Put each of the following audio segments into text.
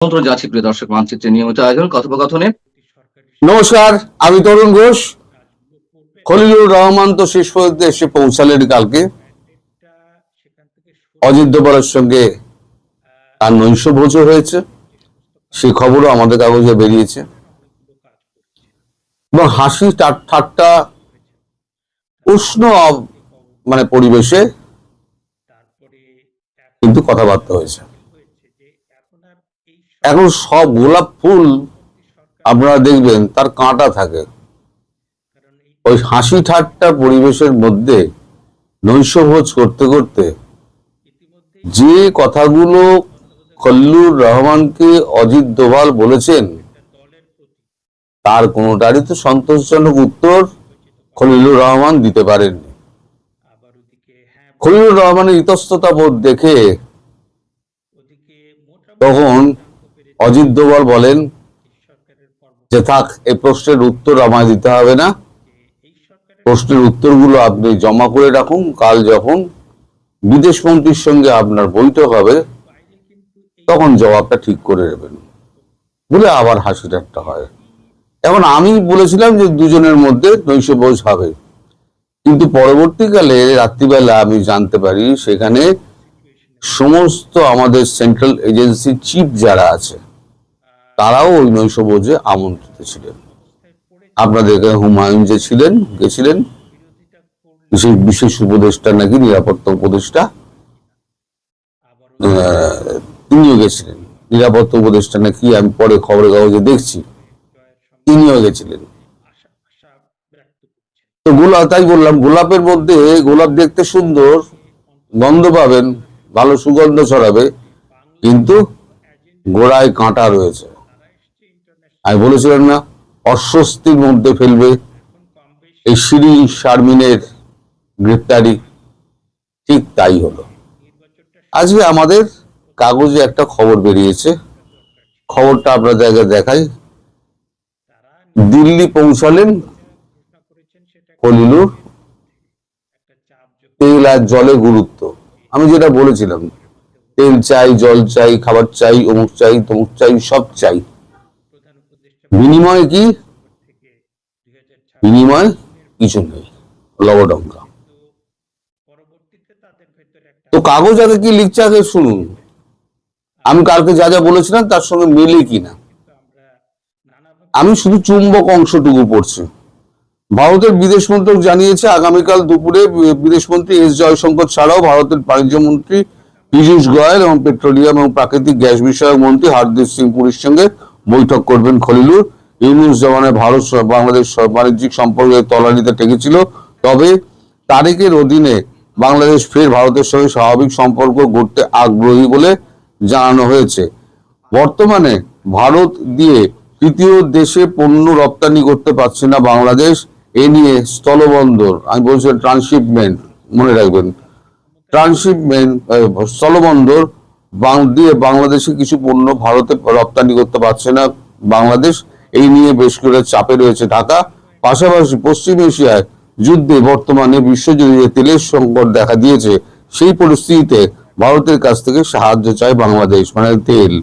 আমন্ত্রণ যাচ্ছি প্রিয় দর্শক মানচিত্রের নিয়মিত আয়োজন কথোপকথনে। নমস্কার, আমি তরুণ ঘোষ। খলিলুর রহমান তো শেষ পর্যন্ত এসে পৌঁছালেন কালকে। অজিত দোভালের সঙ্গে তার নৈশভোজ হয়েছে, সে খবরও আমাদের কাগজে বেরিয়েছে। এবং হাসি ঠাট্টা উষ্ণ পরিবেশে কিন্তু কথাবার্তা হয়েছে। এখন সব গোলাপ ফুল আপনারা দেখবেন তার কাঁটা থাকে। ওই হাসি ঠাট্টা পরিবেশের মধ্যে নৈশভোজ করতে করতে যে কথাগুলো খলিলুর রহমানকে অজিত দোভাল বলেছেন, তার কোনোটারই তো সন্তোষজনক উত্তর খলিলুর রহমান দিতে পারেননি। খলিলুর রহমানের ইতস্ততা বোধ দেখে তখন অজিত দোভাল বলেন যে থাক, এই প্রশ্নের উত্তর আমায় দিতে হবে না, প্রশ্নের উত্তরগুলো আপনি জমা করে রাখুন, কাল যখন বিদেশ মন্ত্রীর সঙ্গে আপনার বৈঠক হবে তখন জবাবটা ঠিক করে নেবেন বলে আবার হাসি ঠাট্টা হয়। এখন আমি বলেছিলাম যে দুজনের মধ্যে নৈশভোজ হবে, কিন্তু পরবর্তীকালে রাত্রিবেলা আমি জানতে পারি সেখানে সমস্ত আমাদের সেন্ট্রাল এজেন্সি চিফ যারা আছে তারাও ওই নৈশভোজে আমন্ত্রিত ছিলেন। আপনাদের হুমায়ুন যে ছিলেন, গেছিলেন, বিশেষ উপদেষ্টা নাকি নিরাপত্তা উপদেষ্টা, তিনিও গেছিলেন। নিরাপত্তা উপদেষ্টা নাকি আমি পরে খবরের কাগজে দেখছি, তিনিও গেছিলেন। তো তাই বললাম, গোলাপের মধ্যে গোলাপ দেখতে সুন্দর, গন্ধ পাবেন, ভালো সুগন্ধ ছড়াবে, কিন্তু গোড়ায় কাঁটা রয়েছে। আমি বলেছিলাম না অস্বস্তির মধ্যে ফেলবে এই শিরিন শারমিনের গ্রেপ্তারি, ঠিক তাই হলো। আজকে আমাদের কাগজে একটা খবর বেরিয়েছে, খবরটা আপনাদের দেখাই। দিল্লি পৌঁছালেন খলিলুর। তেল আর জলে গুরুত্ব, আমি যেটা বলেছিলাম, তেল চাই, জল চাই, খাবার চাই, অমুক চাই, তমুক চাই, সব চাই। বিনিময় কি? বিনিময় কিছু নেই, লবডঙ্কা। তো কাগজ আগে কি লিখছে আগে শুনুন, আমি কালকে যা যা বলেছিলাম তার সঙ্গে মেলে কিনা। আমি শুধু চুম্বক অংশটুকু পড়ছি। ভারতের বিদেশ মন্ত্রক জানিয়েছে আগামীকাল দুপুরে বিদেশমন্ত্রী এস জয়শঙ্কর ছাড়াও ভারতের বাণিজ্য মন্ত্রী পীযূষ গোয়েল এবং পেট্রোলিয়াম এবং প্রাকৃতিক গ্যাস বিষয়ক মন্ত্রী হরদীপ সিং পুরীর সঙ্গে বৈঠক করবেন খলিলুর। ইউনূস জমানায় ভারত বাংলাদেশ বাণিজ্যিক সম্পর্কে তলানিতে ঠেকেছিল, তবে তারেকের অধীনে বাংলাদেশ ফের ভারতের সঙ্গে স্বাভাবিক সম্পর্ক গড়তে আগ্রহী বলে জানানো হয়েছে। বর্তমানে ভারত দিয়ে তৃতীয় দেশে পণ্য রপ্তানি করতে পারছে না বাংলাদেশ, এ নিয়ে স্থলবন্দর, আমি বলছি ট্রান্সশিপমেন্ট, মনে রাখবেন, ট্রান্সশিপমেন্ট স্থলবন্দর দিয়ে বাংলাদেশে কিছু পণ্য ভারতে রপ্তানি করতে পারছে না বাংলাদেশ, এই নিয়ে বেশ করে চাপে রয়েছে ঢাকা। পাশাপাশি পশ্চিম এশিয়ায় যুদ্ধে বর্তমানে বিশ্বজুড়ে তেলের সংকট দেখা দিয়েছে, সেই পরিস্থিতিতে ভারতের কাছ থেকে সাহায্য চায় বাংলাদেশ, মানে তেল।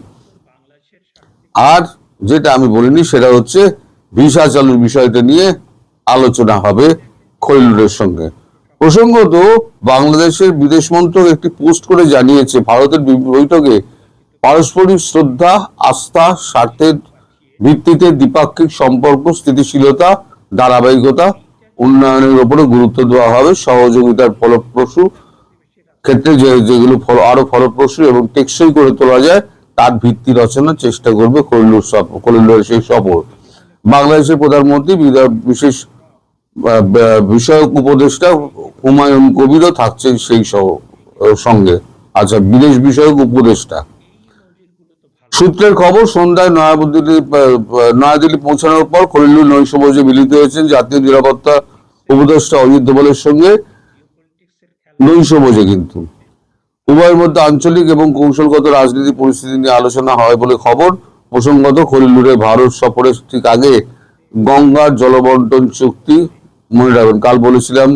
আর যেটা আমি বলিনি সেটা হচ্ছে ভিসা চালুর বিষয়টা নিয়ে আলোচনা হবে খলিলুরের সঙ্গে। প্রসঙ্গত বাংলাদেশের বিদেশ মন্ত্রক একটি পোস্ট করে জানিয়েছে ভারতের বৈঠকে পারস্পরিক শ্রদ্ধা, আস্থা, স্বার্থের ভিত্তিতে দ্বিপাক্ষিক সম্পর্ক স্থিতিশীলতা, ধারাবাহিকতা, উন্নয়নের উপরে গুরুত্ব দেওয়া হবে। সহযোগিতার ফলপ্রসূ ক্ষেত্রে যেগুলো আরো ফলপ্রসূ এবং টেকসই করে তোলা যায় তার ভিত্তি রচনার চেষ্টা করবে খলিলুরের সেই সফর। বাংলাদেশের প্রধানমন্ত্রী বিশেষ বিষয়ক উপদেষ্টা হুমায়ুন কবিরও থাকছেন সেই সঙ্গে। আচ্ছা, বিদেশ বিষয়ক উপদেষ্টা সূত্রের খবর, সন্ধ্যায় নয়াদিল্লি পৌঁছানোর পর খলিলুর নৈশভোজে মিলিত হয়েছেন জাতীয় নিরাপত্তা উপদেষ্টা অজিত দোভালের সঙ্গে। নৈশভোজে কিন্তু উভয়ের মধ্যে আঞ্চলিক এবং কৌশলগত রাজনীতি পরিস্থিতি নিয়ে আলোচনা হয় বলে খবর। প্রসঙ্গত খলিলুরের ভারত সফরের ঠিক আগে গঙ্গার জলবন্টন চুক্তি, মনে রাখবেন কাল বলেছিলাম,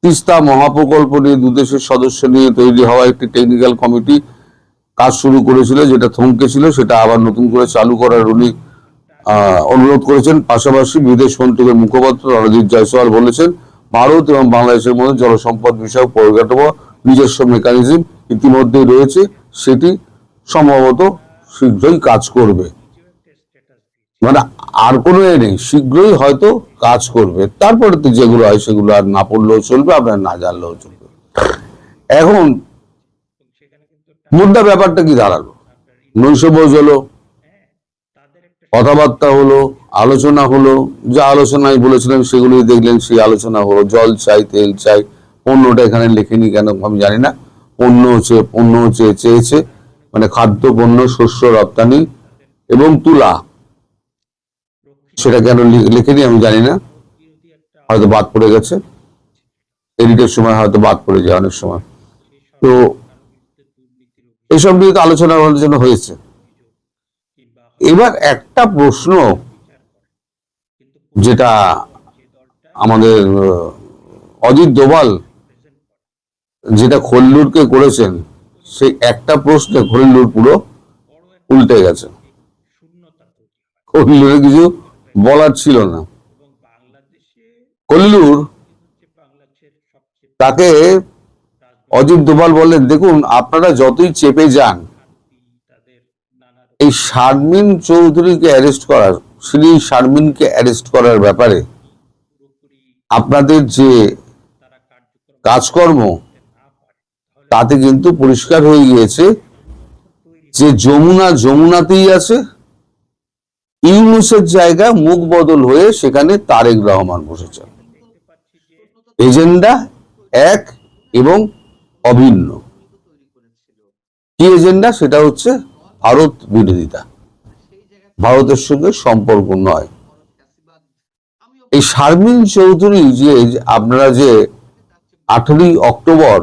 তিস্তা মহাপ্রকল্প নিয়ে দুদেশের সদস্য নিয়ে তৈরি হওয়া একটি টেকনিক্যাল কমিটি কাজ শুরু করেছিল, যেটা থমকে ছিল সেটা আবার নতুন করে চালু করার উনি অনুরোধ করেছেন। পাশাপাশি বিদেশ মন্ত্রকের মুখপাত্র রণজিৎ জয়সওয়াল বলেছেন, ভারত এবং বাংলাদেশের মধ্যে জলসম্পদ বিষয়ক পরিকাঠামো নিজস্ব মেকানিজম ইতিমধ্যেই রয়েছে, সেটি সম্ভবত শীঘ্রই কাজ করবে। মানে আর কোনো নেই, শীঘ্রই হয়তো কাজ করবে। তারপরে তো যেগুলো হয় সেগুলো আর না পড়লেও চলবে, আপনার না জানলেও চলবে। এখন মুদ্রা ব্যাপারটা কি দাঁড়ালো? নৈশভোজ হলো, কথাবার্তা হলো, আলোচনা হলো, যা আলোচনায় বলেছিলেন সেগুলোই দেখলেন, সেই আলোচনা হলো। জল চাই, তেল চাই, পণ্যটা এখানে লেখেনি কেন আমি জানি না। পণ্য চেয়েছে, মানে খাদ্য পণ্য, শস্য রপ্তানি এবং তুলা, সেটা কেন লেখেনি আমি জানি না, হয়তো বাদ পড়ে গেছে, এডিটের সময় হয়তো বাদ পড়ে যায় অনেক সময়। তো এইসব নিয়ে তো আলোচনা হয়েছে। এবার একটা প্রশ্ন যেটা আমাদের অজিত দোভাল যেটা খল্লুরকে করেছেন, সেই একটা প্রশ্নে খল্লুর পুরো উল্টে গেছে। খল্লুরের কিছু বলার ছিল না। খল্লুর তাকে অজিত দোভাল বললেন, দেখুন আপনারা যতই চেপে যান, এই শারমিন চৌধুরীকে অ্যারেস্ট করার, শ্রী শারমিনকে অ্যারেস্ট করার ব্যাপারে আপনাদের যে কাজকর্ম, তাতে কিন্তু পরিষ্কার হয়ে গিয়েছে যে যমুনাতেই আছে, ইউনূসের জায়গায় মুখ বদল হয়ে সেখানে তারেক রহমান বসেছেন। এজেন্ডা এক এবং অভিন্ন। কি এজেন্ডা? সেটা হচ্ছে ভারত বিরোধিতা, ভারতের সঙ্গে সম্পর্ক নয়। এই শারমিন চৌধুরী যে আপনারা যে 18ই অক্টোবর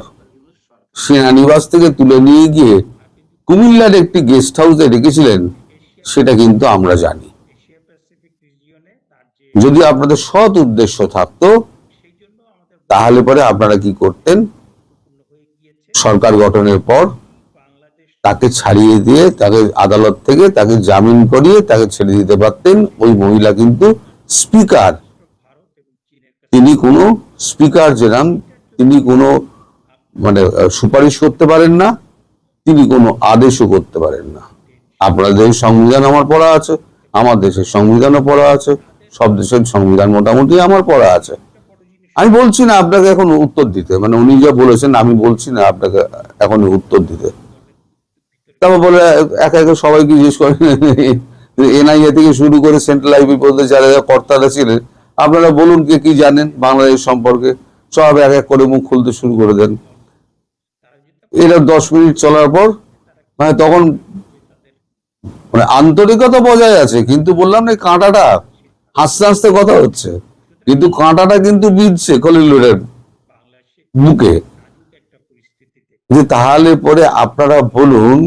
সেনানিবাস থেকে তুলে নিয়ে গিয়ে কুমিল্লার একটি গেস্ট হাউসে রেখেছিলেন, সেটা কিন্তু আমরা জানি। যদি আপনাদের সৎ উদ্দেশ্য থাকতো, তাহলে পরে আপনারা কি করতেন? সরকার গঠনের পর তাকে ছাড়িয়ে দিয়ে, তাকে আদালত থেকে তাকে জামিন করিয়ে তাকে ছেড়ে দিতে পারতেন। ওই মহিলা কিন্তু স্পিকার, তিনি কোনো স্পিকার যেরাম, তিনি কোনো মানে সুপারিশ করতে পারেন না, তিনি কোনো আদেশও করতে পারেন না। আপনাদের সংবিধান আমার পড়া আছে, আমার দেশের সংবিধানও পড়া আছে, সব দেশের সংবিধান মোটামুটি আমার পড়া আছে। আমি বলছি না আপনাকে এখন উত্তর দিতে, মানে উনি যা বলেছেন আমি বলছি না আপনাকে এখন উত্তর দিতে। তারপর বলে একা একা সবাইকে জিজ্ঞেস করেন, এনআইএ থেকে শুরু করে সেন্ট্রাল আইবি পর্যন্ত যারা কর্তারা ছিলেন, আপনারা বলুন কে কি জানেন বাংলাদেশ সম্পর্কে, সব এক এক করে মুখ খুলতে শুরু করে দেন। এটা 10 মিনিট চলার পর মানে তখন মানে আন্তরিকতা বজায় আছে, কিন্তু বললাম না কাঁটাটা হাসতে হাসতে কথা হচ্ছে, কিন্তু কাঁটাটা কিন্তু বিঁধছে খলিলুরের বুকে। যে তাহলে পরে আপনারা বলুন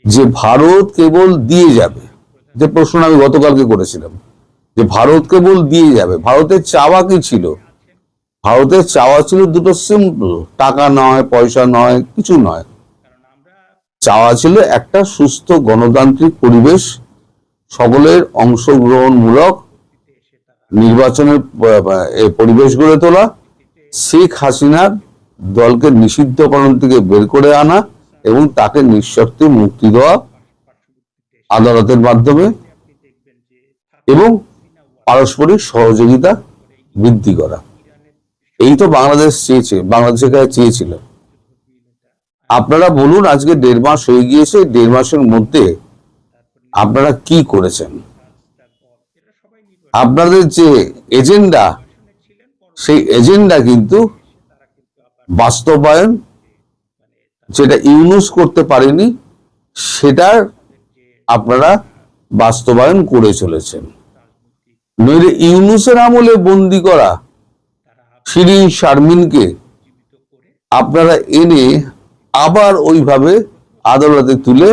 যে ভারত কেবল দিয়ে যাবে, যে প্রশ্ন আমি গতকালকে করেছিলাম, যে ভারত কেবল দিয়ে যাবে, ভারতের চাওয়া কি ছিল? ভারতের চাওয়া ছিল দুটো সিম্পল, টাকা নয়, পয়সা নয়, কিছু নয়। চাওয়া ছিল একটা সুস্থ গণতান্ত্রিক পরিবেশ, সকলের অংশগ্রহণমূলক নির্বাচনের পরিবেশ গড়ে তোলা, শেখ হাসিনার দলকে নিষিদ্ধকরণ থেকে বের করে আনা এবং তাকে নিঃশর্তে মুক্তি দেওয়া আদালতের মাধ্যমে, এবং পারস্পরিক সহযোগিতা বৃদ্ধি করা। এই তো বাংলাদেশ চেয়েছে, বাংলাদেশের কাছে চেয়েছিল। আপনারা বলুন আজকে 1.5 মাস হয়ে গিয়েছে, 1.5 মাসের মধ্যে আপনারা কি করেছেন? আপনাদের যে এজেন্ডা, সেই এজেন্ডা কিন্তু বাস্তবায়ন, যেটা ইউনূস করতে পারেনি, সেটার আপনারা বাস্তবায়ন করে চলেছেন। নইলে ইউনূসের আমলে বন্দি করা শিরিন শারমিনকে আপনারা এনে আবার ওইভাবে আদালতে তুলে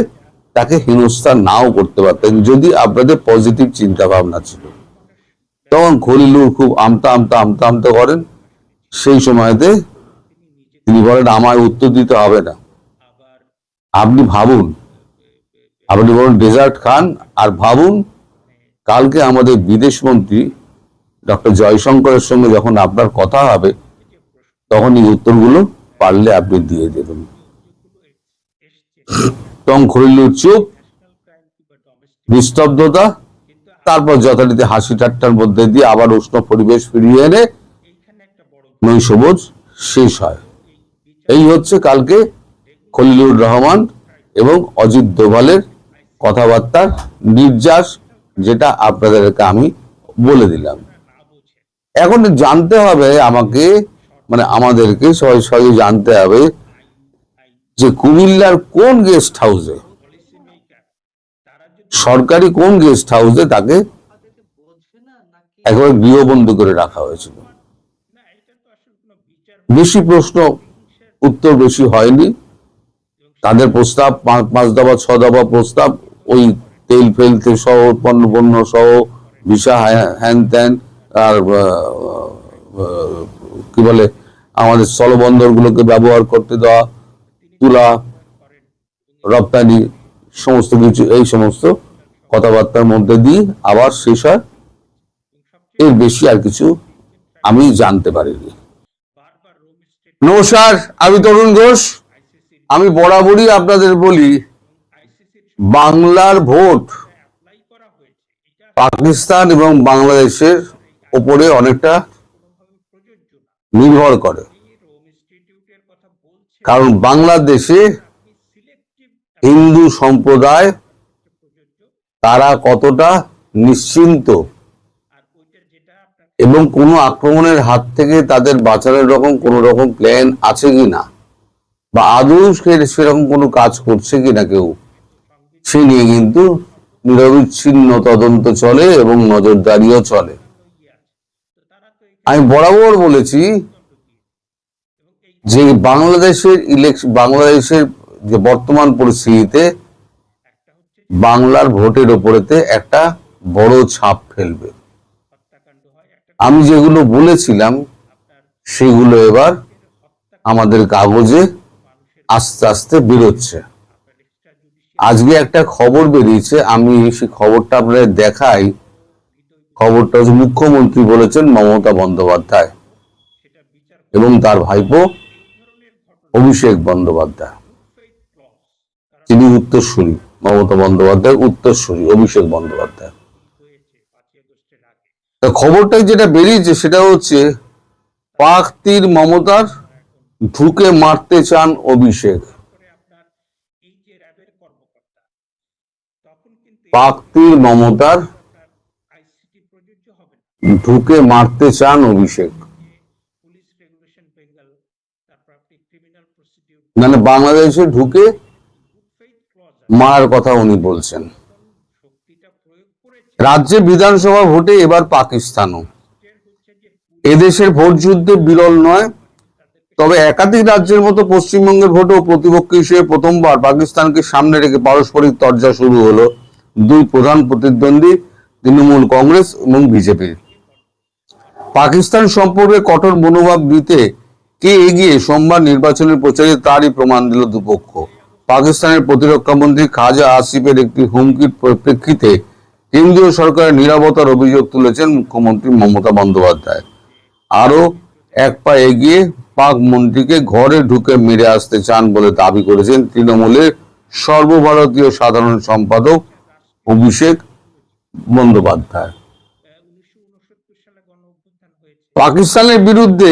তাকে হেনস্থা নাও করতে পারতেন, যদি আপনাদের পজিটিভ চিন্তা ভাবনা ছিল। তখন খলিলুর খুব আমতা করেন, সেই সময়তে তিনি বলেন আমায় উত্তর দিতে হবে না, আপনি ভাবুন, আপনি বলুন ডেজার্ট খান, আর ভাবুন কালকে আমাদের বিদেশ মন্ত্রী ডক্টর জয়শঙ্করের সঙ্গে যখন আপনার কথা হবে, তখন এই উত্তরগুলো পারলে আপনি দিয়ে দেবেন। টং খরিলুর চুপ, নিস্তব্ধতা, তারপর যথারীতি হাসি ঠাট্টার মধ্যে দিয়ে আবার উষ্ণ পরিবেশ ফিরিয়ে এনে নৈশভোজ শেষ হয়। এই হচ্ছে কালকে খলিলুর রহমান এবং অজিত দোভালের কথাবার্তার নির্যাস, যেটা আপনাদেরকে আমি বলে দিলাম। এখন জানতে হবে আমাকে, মানে আমাদেরকে সবাই জানতে হবে যে কুমিল্লার কোন গেস্ট হাউসে, সরকারি কোন গেস্ট হাউসে তাকে একেবারে গৃহবন্দী করে রাখা হয়েছিল। বেশি প্রশ্ন উত্তর বেশি হয়নি। তাদের প্রস্তাব 5 দফা 6 দফা প্রস্তাব, ওই তেল ফেলতে সহ পণ্য সহ ভিসা হ্যান ত্যান, আর কি বলে আমাদের স্থলবন্দরগুলোকে ব্যবহার করতে দেওয়া, তুলা রপ্তানি সমস্ত কিছু, এই সমস্ত কথাবার্তার মধ্যে দিয়ে আবার শেষ হয়। এর বেশি আর কিছু আমি জানতে পারিনি। নমস্কার, আমি তরুণ ঘোষ। আমি বরাবরই আপনাদের বলি, বাংলার ভোট পাকিস্তান এবং বাংলাদেশের উপরে অনেকটা নির্ভর করে, কারণ বাংলাদেশে হিন্দু সম্প্রদায় তারা কতটা নিশ্চিন্ত এবং কোনো আক্রমণের হাত থেকে তাদের বাঁচানোর কোনো রকম প্ল্যান আছে কিনা, বা আদৌ সেরকম কোনো কাজ করছে কিনা কেউ, সে নিয়ে কিন্তু নিরবিচ্ছিন্ন তদন্ত চলে এবং নজরদারিও চলে। আমি বরাবর বলেছি যে বাংলাদেশের যে বর্তমান পরিস্থিতিতে বাংলার ভোটের ওপরেতে একটা বড় ছাপ ফেলবে। আমি যেগুলো বলেছিলাম সেগুলো এবার আমাদের কাগজে আস্তে আস্তে বেরোচ্ছে। আজকে একটা খবর বেরিয়েছে, আমি সেই খবরটা আপনাদের দেখাই। খবরটা হচ্ছে মুখ্যমন্ত্রী বলেছেন মমতা বন্দ্যোপাধ্যায় এবং তার ভাইপো অভিষেক বন্দ্যোপাধ্যায়, তিনি উত্তরসূরি, মমতা বন্দ্যোপাধ্যায় উত্তরসূরি অভিষেক বন্দ্যোপাধ্যায়। খবরটা যেটা বেরিয়েছে সেটা হচ্ছে পাক তীর মমতার, ঢুকে মারতে চান অভিষেক। পাক তীর মমতার, ঢুকে মারতে চান অভিষেক। মানে বাংলাদেশে ঢুকে মারার কথা উনি বলছেন। রাজ্যে বিধানসভা ভোটে এবার পাকিস্তানও। এদেশের ভোট যুদ্ধে বিরল নয়, তবে একাধিক রাজ্যের মতো পশ্চিমবঙ্গের ভোটেও প্রতিপক্ষ হিসেবে প্রথমবার পাকিস্তানকে সামনে রেখে পারস্পরিক তরজা শুরু হলো দুই প্রধান প্রতিদ্বন্দ্বী তৃণমূল কংগ্রেস এবং বিজেপির। পাকিস্তান সম্পর্কে কঠোর মনোভাব নিতে কে এগিয়ে সোমবার নির্বাচনের প্রচারে তারই প্রমাণ দিল দুপক্ষ। পাকিস্তানের প্রতিরক্ষা মন্ত্রী খাজা আসিফের একটি হুমকির প্রেক্ষিতে কেন্দ্রীয় সরকারের নীরবতার অভিযোগ তুলেছেন মুখ্যমন্ত্রী মমতা বন্দ্যোপাধ্যায়। আরো এক পা এগিয়ে পাক মন্ত্রীকে ঘরে ঢুকে মেরে আসতে চান বলে দাবি করেছেন তৃণমূলের সর্বভারতীয় সাধারণ সম্পাদক অভিষেক বন্দ্যোপাধ্যায়। পাকিস্তানের বিরুদ্ধে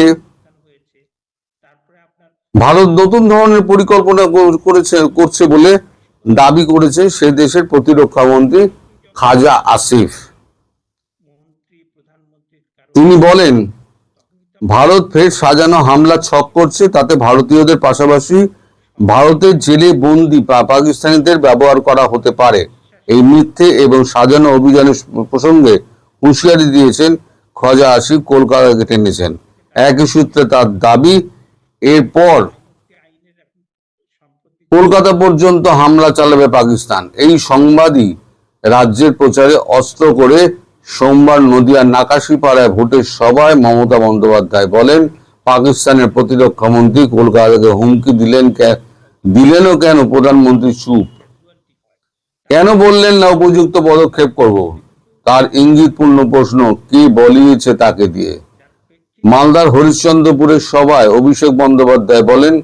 ভারত নতুন ধরনের পরিকল্পনা করছে বলে দাবি করেছে সে দেশের প্রতিরক্ষা মন্ত্রী খাজা আসিফ। তিনি বলেন, ভারত ফের সাজানো হামলা ছক করছে, তাতে ভারতীয়দের পাশাপাশি ভারতের জেলে বন্দি পাকিস্তানিদের ব্যবহার করা হতে পারে। এই মিথ্যে এবং সাজানো অভিযানের প্রসঙ্গে হুঁশিয়ারি দিয়েছেন খাজা আসিফ, কলকাতাকে টেনেছেন। একই সূত্রে তার দাবি, এরপর কলকাতা পর্যন্ত হামলা চালাবে পাকিস্তান। এই সংবাদই রাজ্যের প্রচারে অস্ত্র করে সোমবার নদিয়ার নাকাশিপাড়ায় ভোটের সভায় মমতা বন্দ্যোপাধ্যায় বলেন, পাকিস্তানের প্রতিরক্ষা মন্ত্রী কলকাতাকে হুমকি দিলেন দিলেনও কেন প্রধানমন্ত্রী চুপ? কেন বললেন না উপযুক্ত পদক্ষেপ করব? তার ইঙ্গিতপূর্ণ প্রশ্ন কে বলিয়েছে তাকে দিয়ে। মালদার হরিশ্চন্দ্রপুরের সভায় অভিষেক বন্দ্যোপাধ্যায় বলেন,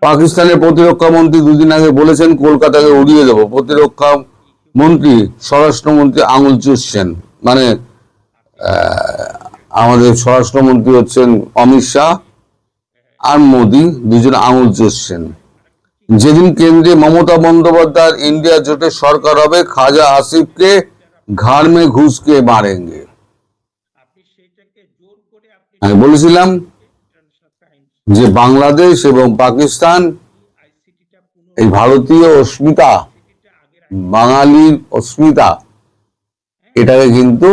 পাকিস্তানের প্রতিরক্ষা মন্ত্রী দুদিন আগে বলেছেন কলকাতাকে উড়িয়ে দেব। প্রতিরক্ষা মন্ত্রী স্বরাষ্ট্রমন্ত্রী আঙুল চুষছেন, মানে আমাদের স্বরাষ্ট্রমন্ত্রী হচ্ছেন অমিত শাহ আর মোদী, দুজন আঙুল চুষছেন। যেদিন কেন্দ্রে মমতা বন্দ্যোপাধ্যায় ইন্ডিয়া জোটের সরকার হবে, খাজা আসিফকে ঘাড় মে ঘুষ কে মারেঙ্গে। আমি বলেছিলাম যে বাংলাদেশ এবং পাকিস্তান এই ভারতীয় অস্মিতা, বাঙালির অস্মিতা, এটাকে কিন্তু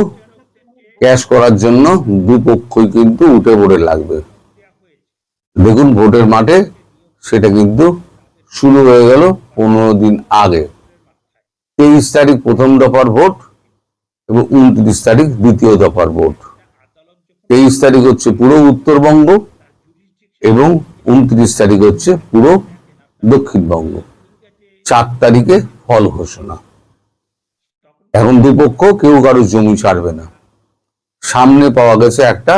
ক্যাশ করার জন্য দুপক্ষই কিন্তু উঠে পড়ে লাগবে। দেখুন ভোটের মাঠে সেটা কিন্তু শুরু হয়ে গেল 15 দিন আগে। 23 তারিখ প্রথম দফার ভোট এবং 29 তারিখ দ্বিতীয় দফার ভোট। 23 তারিখ হচ্ছে পুরো উত্তরবঙ্গ এবং 29 তারিখ হচ্ছে পুরো দক্ষিণবঙ্গ। 4 তারিখে ফল ঘোষণা। এখন দুপক্ষ কেউ কারো জমি ছাড়বে না। সামনে পাওয়া গেছে একটা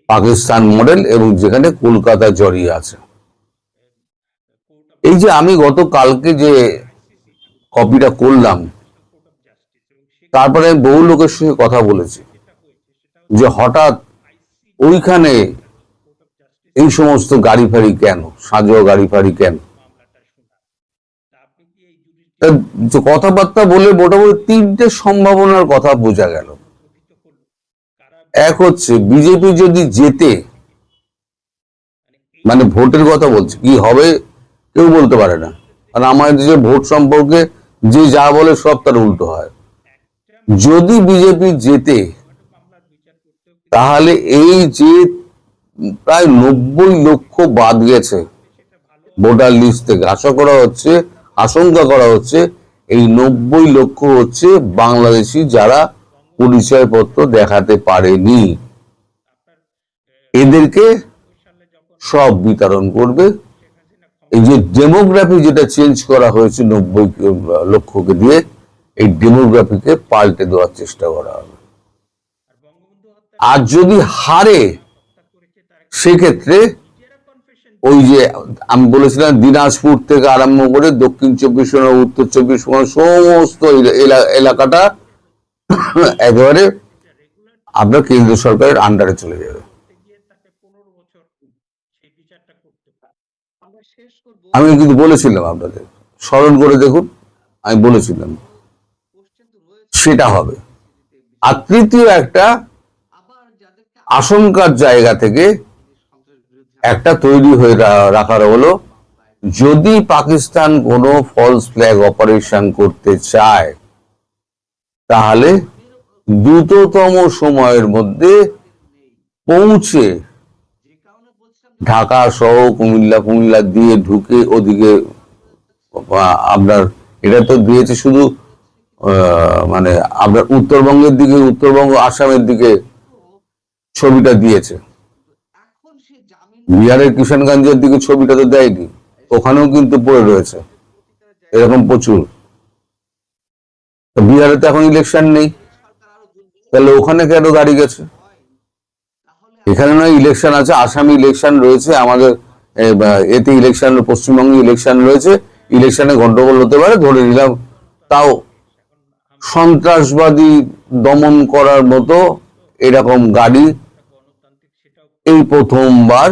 পাকিস্তান মডেল এবং যেখানে কলকাতা জড়িয়ে আছে। এই যে আমি গতকালকে যে কপিটা করলাম, তারপরে বহু লোকের সঙ্গে কথা বলেছি যে হঠাৎ ওইখানে এই সমস্ত গাড়ি ফাড়ি কেন, সাজোয়া গাড়ি ফাড়ি কেন। কথাবার্তা বলে মোটামুটি 3টে সম্ভাবনার কথা বোঝা গেল। এক হচ্ছে বিজেপি যদি জেতে, মানে ভোটের কথা বলছে, কি হবে কেউ বলতে পারে না, কারণ আমাদের দেশে ভোট সম্পর্কে যে যা বলে সব তার উল্টো হয়। যদি বিজেপি জেতে তাহলে এই যে প্রায় 90 লক্ষ বাদ গেছে ভোটার লিস্ট থেকে, আশঙ্কা করা হচ্ছে এই 90 লক্ষ হচ্ছে বাংলাদেশি যারা পরিচয়পত্র দেখাতে পারেনি। এদেরকে সব বিতরণ করবে। এই যে ডেমোগ্রাফি যেটা চেঞ্জ করা হয়েছে 90 লক্ষকে দিয়ে, এই ডেমোগ্রাফিকে পাল্টে দেওয়ার চেষ্টা করা হবে। আর যদি হারে সেক্ষেত্রে ওই যে আমি বলেছিলাম দিনাজপুর থেকে আরম্ভ করে দক্ষিণ 24 পরগনা, উত্তর 24 পরগনা সমস্ত এলাকাটা একেবারে আপনার কেন্দ্র সরকারের আন্ডারে চলে যাবে। আমি কিন্তু বলেছিলাম, আপনাদের স্মরণ করে দেখুন, আমি বলেছিলাম সেটা হবে। আর তৃতীয় একটা আশঙ্কার জায়গা থেকে একটা তৈরি হয়ে রাখার হলো, যদি পাকিস্তান কোনো ফলস ফ্ল্যাগ অপারেশন করতে চায় তাহলে দ্রুততম সময়ের মধ্যে পৌঁছে ঢাকা সহ কুমিল্লা দিয়ে ঢুকে ওদিকে আপনার এটা তো দিয়েছে শুধু মানে আপনার উত্তরবঙ্গের দিকে, উত্তরবঙ্গ আসামের দিকে ছবিটা দিয়েছে, বিহারের কিষানগঞ্জের দিকে ছবিটা তো দেয়নি, ওখানেও কিন্তু পড়ে রয়েছে এরকম প্রচুর। বিহারে তো এখন ইলেকশন নেই, তাহলে ওখানে কেন গাড়ি গেছে? এখানে নয় ইলেকশন আছে, আসামে ইলেকশন রয়েছে, আমাদের এতে ইলেকশন, পশ্চিমবঙ্গে ইলেকশন রয়েছে, ইলেকশনে গন্ডগোল হতে পারে ধরে নিলাম, তাও সন্ত্রাসবাদী দমন করার মতো এরকম গাড়ি এই প্রথমবার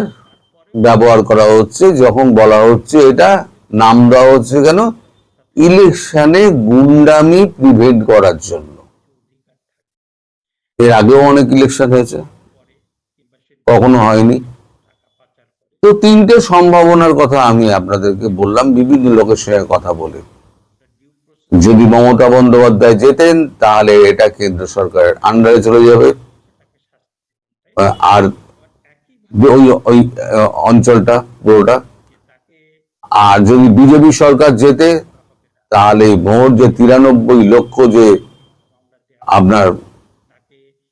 ব্যবহার করা হচ্ছে, যখন বলা হচ্ছে এটা নাম দেওয়া হচ্ছে কেন, ইলেকশনে গুন্ডামি প্রিভেন্ট করার জন্য। এর আগেও অনেক ইলেকশন হয়েছে, কখনো হয়নি। তো 3টে সম্ভাবনার কথা আমি আপনাদেরকে বললাম বিভিন্ন লোকের সঙ্গে কথা বলে। যদি মমতা বন্দ্যোপাধ্যায় জেতেন তাহলে এটা কেন্দ্র সরকারের আন্ডারে চলে যাবে, আর ওই অঞ্চলটা পুরোটা। আর যদি বিজেপি সরকার জেতে তাহলে ভোট যে 93 লক্ষ যে আপনার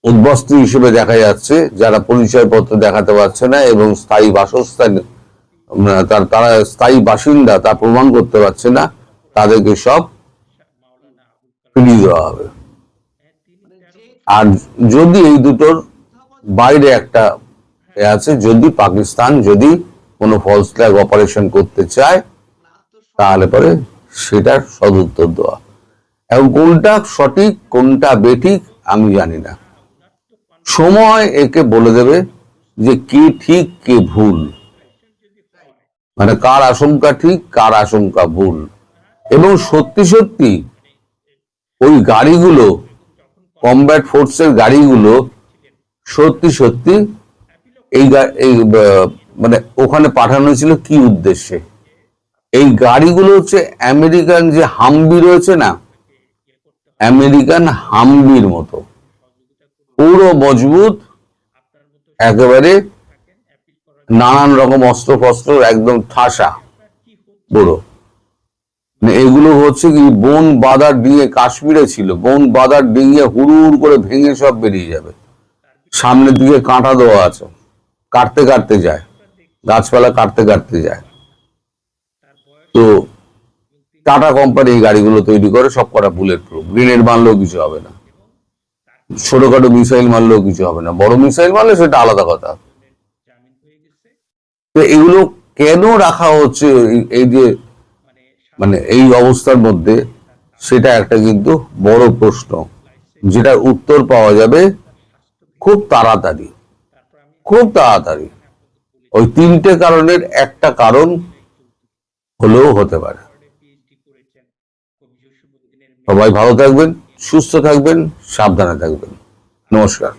উদ্বস্ত্রী হিসেবে দেখা যাচ্ছে, যারা পরিচয়পত্র দেখাতে পারছে না এবং স্থায়ী বাসস্থান তারা স্থায়ী বাসিন্দা তা প্রমাণ করতে পারছে না, তাদেরকে সব ফিরিয়ে দেওয়া হবে। আর যদি এই দুটোর বাইরে একটা আছে, যদি পাকিস্তান যদি কোনো ফলস ফ্ল্যাগ অপারেশন করতে চায়, তাহলে পরে সেটার সদুত্তর দেওয়া। এবং কোনটা সঠিক কোনটা বেঠিক আমি জানি না, সময় একে বলে দেবে যে কে ঠিক কে ভুল, মানে কার আশঙ্কা ঠিক কার আশঙ্কা ভুল। এবং সত্যি সত্যি ওই গাড়িগুলো, কমব্যাট ফোর্সের গাড়িগুলো সত্যি সত্যি মানে ওখানে পাঠানো হয়েছিল কি উদ্দেশ্যে? এই গাড়িগুলো হচ্ছে আমেরিকান যে হামবি রয়েছে না, আমেরিকান হামবির মতো পুরো মজবুত, একেবারে নানান রকম অস্ত্র ফস্ত্র একদম ঠাসা পুরো। এগুলো হচ্ছে কি বন বাঁধার ডিঙে, কাশ্মীরে ছিল, বন বাঁধার ডিঙে হুড় করে ভেঙে সব বেরিয়ে যাবে। সামনের দিকে কাঁটা দেওয়া আছে, কাটতে কাটতে যায়, গাছপালা কাটতে কাটতে যায়। তো টাটা কোম্পানি এই গাড়িগুলো তৈরি করে, সব কটা বুলেট প্রুফ, গ্রেনেড মারলেও কিছু হবে না, ছোটখাটো মিসাইল মারলেও কিছু হবে না, বড় মিসাইল মারলে সেটা আলাদা কথা। তো এগুলো কেন রাখা হচ্ছে এই যে মানে এই অবস্থার মধ্যে, সেটা একটা কিন্তু বড় প্রশ্ন, যেটার উত্তর পাওয়া যাবে খুব তাড়াতাড়ি, খুব তাড়াতাড়ি। ওই তিনটে কারণের একটা কারণ হলেও হতে পারে। সবাই ভালো থাকবেন, সুস্থ থাকবেন, সাবধানে থাকবেন। নমস্কার।